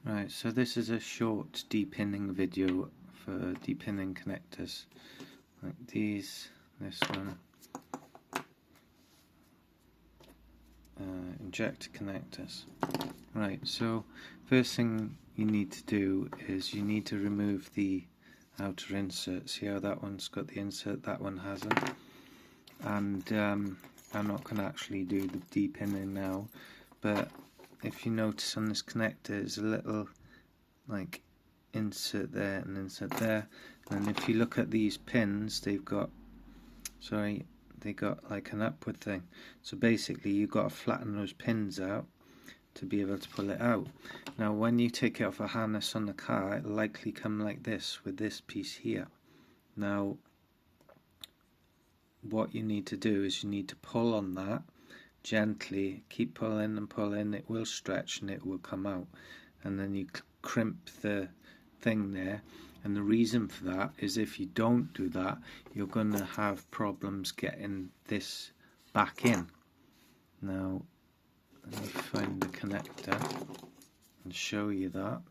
Right, so this is a short depinning video for depinning connectors like these, this one, injector connectors. Right, so first thing you need to do is you need to remove the outer insert. See how that one's got the insert, that one hasn't. And I'm not going to actually do the depinning now, but if you notice on this connector there's a little like insert there and insert there, and if you look at these pins, they got like an upward thing, so basically you've got to flatten those pins out to be able to pull it out. Now when you take it off a harness on the car, it'll likely come like this with this piece here. Now what you need to do is you need to pull on that gently, keep pulling and pulling, it will stretch and it will come out, and then you crimp the thing there. And the reason for that is if you don't do that, you're going to have problems getting this back in. Now let me find the connector and show you that.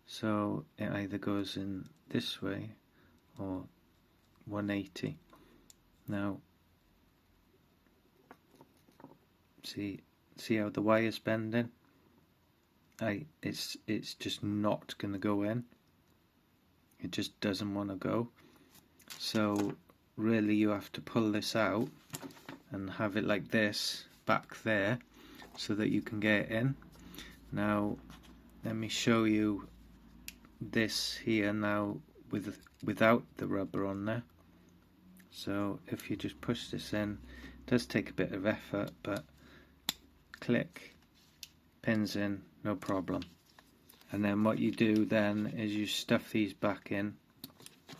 So it either goes in this way or 180. Now see how the wire's bending? It's just not going to go in. It just doesn't want to go. So really you have to pull this out and have it like this back there so that you can get it in. Now let me show you this here now without the rubber on there. So if you just push this in, it does take a bit of effort, but click, pins in, no problem. And then what you do then is you stuff these back in,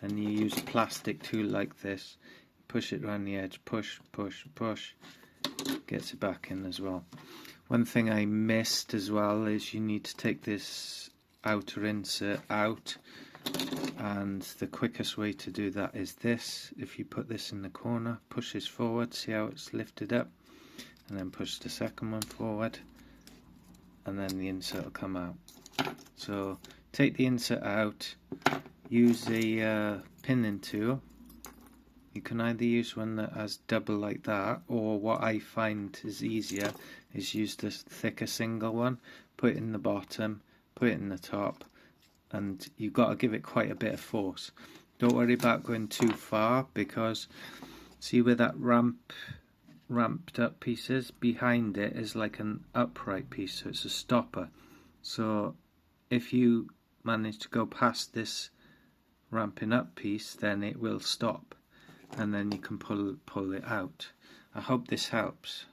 and you use a plastic tool like this, push it around the edge, push, push, push, gets it back in as well. One thing I missed as well is you need to take this outer insert out, and the quickest way to do that is this. If you put this in the corner, push this forward, see how it's lifted up, and then push the second one forward, and then the insert will come out. So take the insert out, use the pinning tool. You can either use one that has double like that, or what I find is easier is use this thicker single one, put it in the bottom, put it in the top, and you've got to give it quite a bit of force. Don't worry about going too far, because see where that ramped up piece is? Behind it is like an upright piece, so it's a stopper. So if you manage to go past this ramping up piece, then it will stop, and then you can pull it out. I hope this helps.